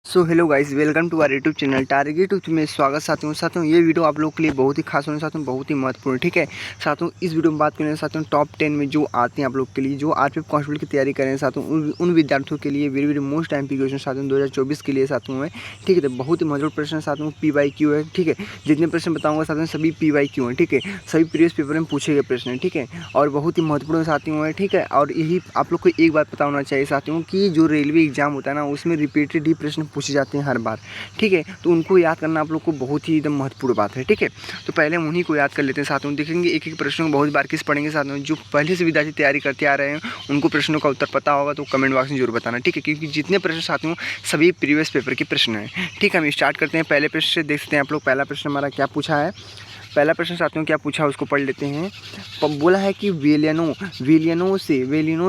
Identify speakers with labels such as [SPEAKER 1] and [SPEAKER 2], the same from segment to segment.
[SPEAKER 1] So hello guys, welcome to our YouTube channel target YouTube में स्वागत। साथियों ये वीडियो आप लोग के लिए बहुत ही खास होने साथियों बहुत ही महत्वपूर्ण, ठीक है। साथियों इस वीडियो में बात करें साथियों टॉप 10 में जो आते हैं आप लोग के लिए, जो आरपीएफ कांस्टेबल की तैयारी करें साथियों उन विद्यार्थियों के लिए very very most time question साथियों 2024 के लिए साथियों में, ठीक है। तो बहुत ही महत्वपूर्ण प्रश्न साथियों PYQ है, ठीक है। जितने प्रश्न बताऊँगा साथियों सभी PYQ हैं, ठीक है। सभी प्रीवियस पेपर में पूछे गए प्रश्न हैं, ठीक है। और बहुत ही महत्वपूर्ण साथियों है, ठीक है। और यही आप लोग को एक बात पता होना चाहिए साथियों कि जो रेलवे एग्जाम होता है ना, उसमें रिपीटेड ही प्रश्न पूछे जाते हैं हर बार, ठीक है। तो उनको याद करना आप लोग को बहुत ही एकदम महत्वपूर्ण बात है, ठीक है। तो पहले हम उन्हीं को याद कर लेते हैं साथियों। देखेंगे एक एक प्रश्नों को बहुत बार किस पढ़ेंगे साथियों। जो पहले से विद्यार्थी तैयारी करते आ रहे हैं उनको प्रश्नों का उत्तर पता होगा तो कमेंट बॉक्स में जरूर बताना, ठीक है। क्योंकि जितने प्रश्न साथियों सभी प्रीवियस पेपर के प्रश्न हैं, ठीक है। हम स्टार्ट करते हैं पहले प्रश्न से। देख सकते हैं आप लोग पहला प्रश्न हमारा क्या पूछा है। पहला प्रश्न साथियों क्या पूछा है उसको पढ़ लेते हैं। बोला है कि वेलियनों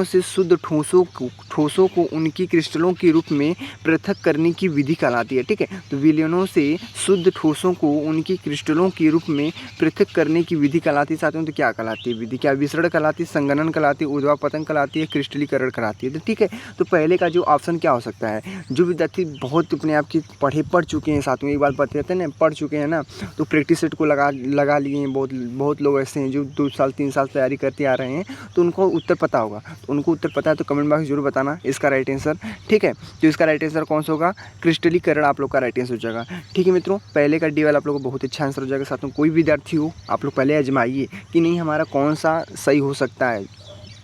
[SPEAKER 1] से शुद्ध ठोसों को उनकी क्रिस्टलों के रूप में पृथक करने की विधि कहलाती है, ठीक है। तो विलियनों से शुद्ध ठोसों को उनकी क्रिस्टलों के रूप में पृथक करने की विधि कहलाती है साथियों। तो क्या कहलाती है विधि? क्या विसरण कहलाती है, संघनन कहलाती है, ऊर्ध्वापतन कहलाती है, क्रिस्टलीकरण कहलाती है? तो ठीक है। तो पहले का जो ऑप्शन क्या हो सकता है? जो विद्यार्थी बहुत अपने आप की पढ़ चुके हैं साथियों, एक बार पढ़ते रहते हैं ना, पढ़ चुके हैं ना, तो प्रैक्टिस सेट को लगा लिए हैं। बहुत लोग ऐसे हैं जो 2 साल 3 साल तैयारी करते आ रहे हैं, तो उनको उत्तर पता होगा। तो उनको उत्तर पता है तो कमेंट बॉक्स जरूर बताना इसका राइट आंसर, ठीक है। तो इसका राइट आंसर कौन सा होगा? क्रिस्टलीकरण आप लोग का राइट आंसर हो जाएगा, ठीक है मित्रों। पहले का डी वाला आप लोग को बहुत अच्छा आंसर हो जाएगा साथियों। कोई विद्यार्थी हो आप लोग पहले आजमाइए कि नहीं हमारा कौन सा सही हो सकता है।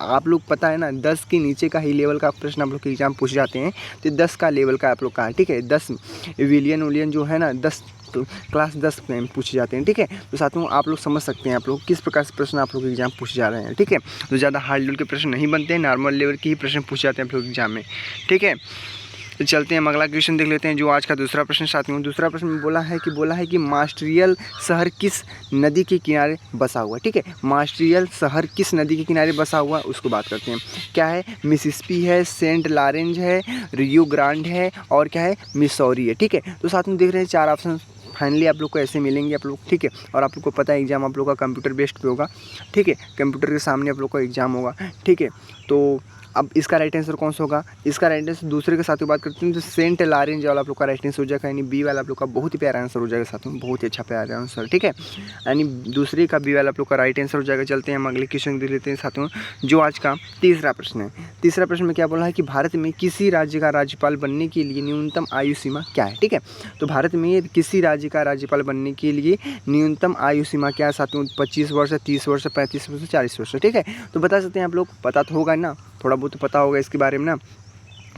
[SPEAKER 1] आप लोग पता है ना 10 के नीचे का ही लेवल का प्रश्न आप लोग के एग्जाम पूछ जाते हैं, तो 10 का लेवल का आप लोग का है, ठीक है। 10 विलियन जो है ना 10 क्लास 10 में पूछे जाते हैं, ठीक है। तो साथियों आप लोग समझ सकते हैं आप लोग किस प्रकार से प्रश्न आप लोग के एग्जाम पूछे जा रहे हैं, ठीक है। तो ज़्यादा हार्ड लेवल के प्रश्न नहीं बनते हैं, नॉर्मल लेवल के ही प्रश्न पूछे जाते हैं आप लोग एग्जाम में, ठीक है। तो चलते हैं हम अगला क्वेश्चन देख लेते हैं जो आज का दूसरा प्रश्न साथियों। दूसरा प्रश्न में बोला है कि मास्ट्रियल शहर किस नदी के किनारे बसा हुआ है, ठीक है। मास्ट्रियल शहर किस नदी के किनारे बसा हुआ है उसको बात करते हैं। क्या है? मिसिसिपी है, सेंट लॉरेंस है, रियो ग्रांड है, और क्या है? मिसौरी है, ठीक है। तो साथ में देख रहे हैं 4 ऑप्शन फाइनली आप लोग को ऐसे मिलेंगे आप लोग, ठीक है। और आप लोग को पता है एग्जाम आप लोग का कंप्यूटर बेस्ड पे होगा, ठीक है। कंप्यूटर के सामने आप लोग का एग्जाम होगा, ठीक है। तो अब इसका राइट आंसर कौन सा होगा? इसका राइट आंसर दूसरे के साथ बात करते हैं तो सेंट लॉरेंस वाला आप लोग का राइट आंसर हो जाएगा, यानी बी वाला आप लोग का बहुत ही प्यारा आंसर हो जाएगा साथियों, बहुत ही अच्छा प्यारा आंसर, ठीक है। यानी दूसरे का बी वाला आप लोग का राइट आंसर हो जाएगा। चलते हैं हम अगले क्वेश्चन देख लेते हैं साथियों जो आज का तीसरा प्रश्न है। तीसरा प्रश्न में क्या बोला है कि भारत में किसी राज्य का राज्यपाल बनने के लिए न्यूनतम आयु सीमा क्या है, ठीक है। तो भारत में किसी राज्य का राज्यपाल बनने के लिए न्यूनतम आयु सीमा क्या है साथियों? 25 वर्ष, 30 वर्ष, 35 वर्ष, 40 वर्ष, ठीक है। तो बता सकते हैं आप लोग, पता तो होगा ना, थोड़ा बहुत तो पता होगा इसके बारे में ना,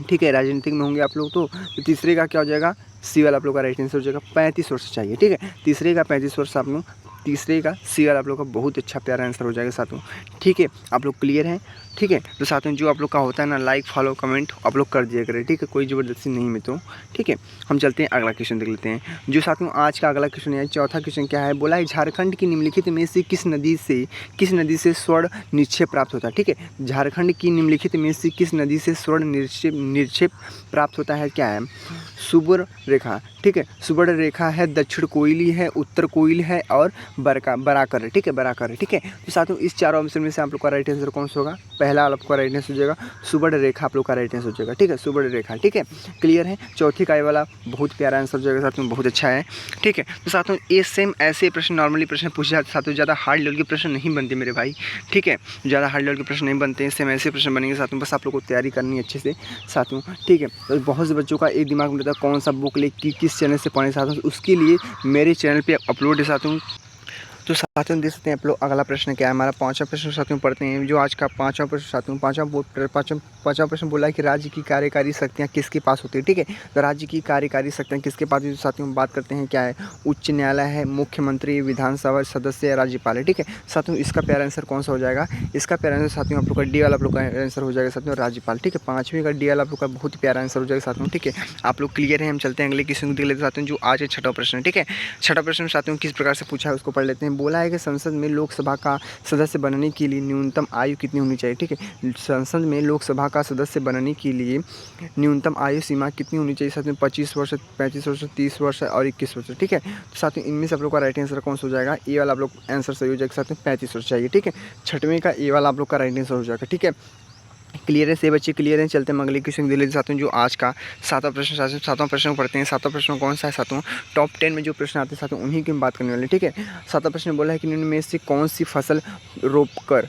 [SPEAKER 1] ठीक है। राजनीतिक में होंगे आप लोग तो तीसरे का क्या हो जाएगा? सी वाला आप लोग का राइट आंसर हो जाएगा। 35 वर्ष चाहिए, ठीक है। तीसरे का 35 वर्ष आप लोग, तीसरे का सी वाला आप लोग का बहुत अच्छा प्यारा आंसर हो जाएगा साथियों, ठीक है। आप लोग क्लियर हैं, ठीक है। तो साथियों जो आप लोग का होता है ना लाइक फॉलो कमेंट आप लोग कर दिया करें, ठीक है। कोई ज़बरदस्ती नहीं मित्रों, ठीक है। हम चलते हैं अगला क्वेश्चन देख लेते हैं जो साथियों आज का अगला क्वेश्चन है। चौथा क्वेश्चन क्या है? बोला है झारखंड की निम्नलिखित में से किस नदी से स्वर्ण निक्षेप प्राप्त होता है, ठीक है। झारखंड की निम्नलिखित में से किस नदी से स्वर्ण निक्षेप प्राप्त होता है? क्या है? सुबर्ण रेखा, ठीक है। सुबर्ण रेखा है, दक्षिण कोयली है, उत्तर कोयल है, और बराकर है, ठीक है। बराकर है, ठीक है। तो साथियों इस चारों ऑप्शन में से आप लोग का राइट आंसर कौन सा होगा? पहला आपका राइट आंसर हो जाएगा सुबर्ण रेखा, आप लोग का राइट आंसर हो जाएगा, ठीक है। सुबर्ण रेखा, ठीक है। क्लियर है। चौथी का वाला बहुत प्यारा आंसर हो जाएगा साथियों, बहुत अच्छा है, ठीक है। तो साथियों ये सेम ऐसे प्रश्न नॉर्मली प्रश्न पूछे जाते साथियों, ज़्यादा हार्ड लेवल के प्रश्न नहीं बनते मेरे भाई, ठीक है। ज़्यादा हार्ड लेवल के प्रश्न नहीं बनते हैं, सेम ऐसे प्रश्न बनेंगे साथियों, बस आप लोग को तैयारी करनी है अच्छे से साथियों, ठीक है। तो बहुत से बच्चों का एक दिमाग में रहता है कौन सा बुक ले किस चैनल से पढ़ें साथियों, उसके लिए मेरे चैनल पर अपलोड है साथियों। तो साथियों देख सकते हैं आप लोग अगला प्रश्न क्या है हमारा। पांचवा प्रश्न साथियों पढ़ते हैं जो आज का पांचवा प्रश्न साथियों। पांचवा प्रश्न बोला है कि राज्य की कार्यकारी शक्तियाँ किसके पास होती है, ठीक है। तो राज्य की कार्यकारी शक्तियाँ किसके पास होती है साथियों? बात करते हैं क्या है? उच्च न्यायालय है, मुख्यमंत्री, विधानसभा सदस्य, राज्यपाल है, ठीक है। साथियों इसका प्यारा आंसर कौन सा हो जाएगा? इसका प्यारा आंसर साथियों आप लोग का डी वाला आप लोग का आंसर हो जाएगा साथियों, राज्यपाल, ठीक है। पाँचवीं का डी वाला आप लोग का बहुत ही प्यारा आंसर हो जाएगा साथियों, ठीक है। आप लोग क्लियर है। हम चलते हैं अगले क्वेश्चन देख लेते हैं साथियों जो आज है छठा प्रश्न, ठीक है। छठा प्रश्न साथियों किस प्रकार से पूछा है उसको पढ़ लेते हैं। बोला है कि संसद में लोकसभा का सदस्य बनने के लिए न्यूनतम आयु कितनी होनी चाहिए, ठीक है। संसद में लोकसभा का सदस्य बनने के लिए न्यूनतम आयु सीमा कितनी होनी चाहिए साथियों? 25 वर्ष, 35 वर्ष, 30 वर्ष और 21 वर्ष, ठीक है। तो साथियों इनमें से आप लोग का राइट आंसर कौन सा हो जाएगा? ए वाला आप लोग आंसर सही हो जाएगा साथियों, 35 वर्ष चाहिए, ठीक है। छठवें का ए वाला आप लोग का राइट आंसर हो जाएगा, ठीक है। क्लियर है से बच्चे, क्लियर है। चलते हैं अगले क्वेश्चन दिल्ली साथियों, जो आज का सातवां प्रश्न सातवां प्रश्न पढ़ते हैं। सातवां प्रश्न कौन सा है साथियों? टॉप 10 में जो प्रश्न आते हैं साथियों उन्हीं की हम बात करने वाले, ठीक है। सातवां प्रश्न बोला है कि निम्न में से कौन सी फसल रोप कर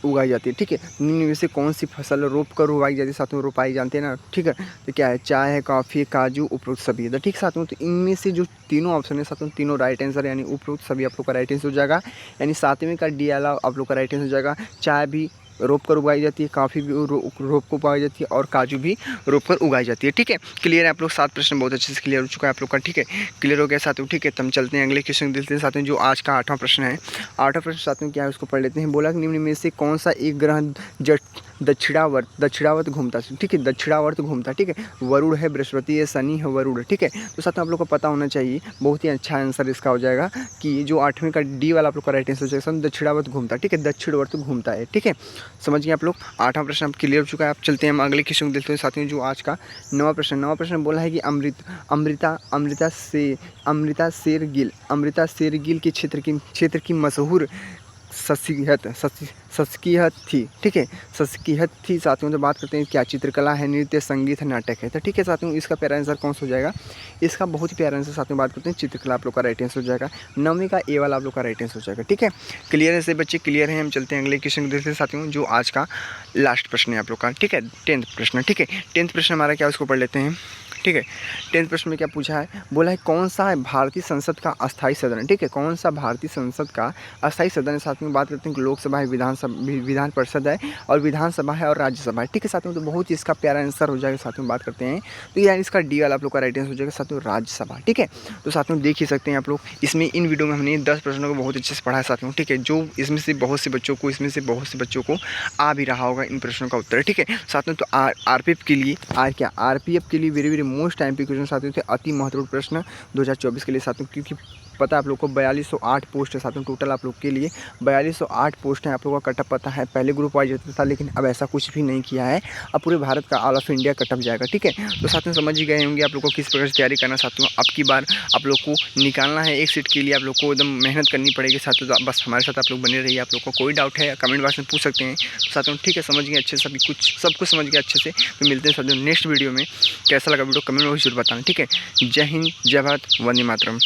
[SPEAKER 1] उगाई जाती है, ठीक है। निम्न में से कौन सी फसल रोप कर उगाई जाती है साथियों? रोपाई जानते हैं ना, ठीक है। तो क्या है? चाय है, कॉफ़ी है, काजू, उपरोक्त सभी है, ठीक साथियों। तो इनमें से जो तीनों ऑप्शन है साथियों, तीनों राइट आंसर, यानी उपरोक्त सभी आप लोग का राइट आंसर हो जाएगा। यानी सातवें का डी वाला आप लोग का राइट आंसर हो जाएगा। चाय भी रोप कर उगाई जाती है, काफ़ी भी रोप को उगाई जाती है, और काजू भी रोप कर उगाई जाती है, ठीक है। क्लियर है आप लोग? 7 प्रश्न बहुत अच्छे से क्लियर हो चुका है आप लोग का, ठीक है। क्लियर हो गया साथियों, ठीक है। तो हम चलते हैं अगले क्वेश्चन देखते हैं साथियों, जो आज का 8वां प्रश्न है। 8वां प्रश्न साथियों क्या है उसको पढ़ लेते हैं। बोला कि निम्न में से कौन सा एक ग्रह दक्षिणावर्त घूमता है, ठीक है। दक्षिणावर्त घूमता है, ठीक है। वरुण है, बृहस्पति है, शनि है, वरुण है, ठीक है। तो साथियों आप लोग को पता होना चाहिए, बहुत ही अच्छा आंसर इसका हो जाएगा कि जो 8वें का डी वाला आप लोग का राइट आंसर हो जाएगा, दक्षिणावर्त घूमता है, ठीक है। दक्षिणावर्त घूमता है, ठीक है। समझ गए आप लोग? 8वां प्रश्न अब क्लियर हो चुका है। आप चलते हैं हम अगले क्वेश्चन देखते हैं साथियों, जो आज का 9वां प्रश्न बोला है कि अमृता शेरगिल के क्षेत्र की मशहूर शस्कियत थी, ठीक है। शस्कियत थी साथियों। तो बात करते हैं क्या चित्रकला है, नृत्य, संगीत है, नाटक है, तो ठीक है साथियों। इसका प्यारा आंसर कौन सा हो जाएगा? इसका बहुत ही प्यारा आंसर साथियों बात करते हैं चित्रकला आप लोग का राइट आंसर हो जाएगा। 9वीं का ए वाला आप लोग का राइट आंसर हो जाएगा, ठीक है। क्लियर है से बच्चे? क्लियर है। हम चलते हैं अगले क्वेश्चन देखते हैं साथियों, जो आज का लास्ट प्रश्न है आप लोग का, ठीक है। 10th प्रश्न, ठीक है। 10th प्रश्न हमारा क्या, उसको पढ़ लेते हैं, ठीक है। 10th प्रश्न में क्या पूछा है? बोला है कौन सा है भारतीय संसद का अस्थायी सदन है, ठीक है। कौन सा भारतीय संसद का अस्थायी सदन है साथियों? बात करते हैं कि लोकसभा है, विधान परिषद है, और विधानसभा है, और राज्यसभा है, ठीक है साथियों। तो बहुत ही इसका प्यारा आंसर हो जाएगा साथियों। बात करते हैं तो यार इसका डी वाला आप लोग का राइट आंसर हो जाएगा साथियों, राज्यसभा, ठीक है। तो साथियों देख ही सकते हैं आप लोग, इसमें इन वीडियो में हमने 10 प्रश्नों को बहुत अच्छे से पढ़ा है साथियों, ठीक है। जो इसमें से बहुत से बच्चों को आ भी रहा होगा इन प्रश्नों का उत्तर, ठीक है साथियों। तो आरपीएफ के लिए आरपीएफ के लिए वेरी वेरी मोस्ट टाइम पे क्वेश्चन साथियों थे, अति महत्वपूर्ण प्रश्न 2024 के लिए साथियों, क्योंकि पता है आप लोग को 4208 पोस्ट है साथियों टोटल आप लोग के लिए 4208 पोस्ट हैं। आप लोगों का कटअप पता है, पहले ग्रुप वाइज होता था, लेकिन अब ऐसा कुछ भी नहीं किया है। अब पूरे भारत का ऑल ऑफ इंडिया कटअप जाएगा, ठीक है। तो साथियों समझ ही गए होंगे आप लोग को किस प्रकार से तैयारी करना साथियों। अब की बार आप लोग को निकालना है एक सीट के लिए, आप लोग को एकदम मेहनत करनी पड़ेगी साथियों। तो बस हमारे साथ आप लोग बने रहिए। आप लोग को कोई डाउट है कमेंट बॉक्स में पूछ सकते हैं साथियों, ठीक है। समझ गए अच्छे से, सब कुछ समझ गए अच्छे से। तो मिलते हैं साथियों नेक्स्ट वीडियो में। कैसा लगा वीडियो कमेंट में जरूर बताना, ठीक है। जय हिंद, जय भारत, वंदे मातरम।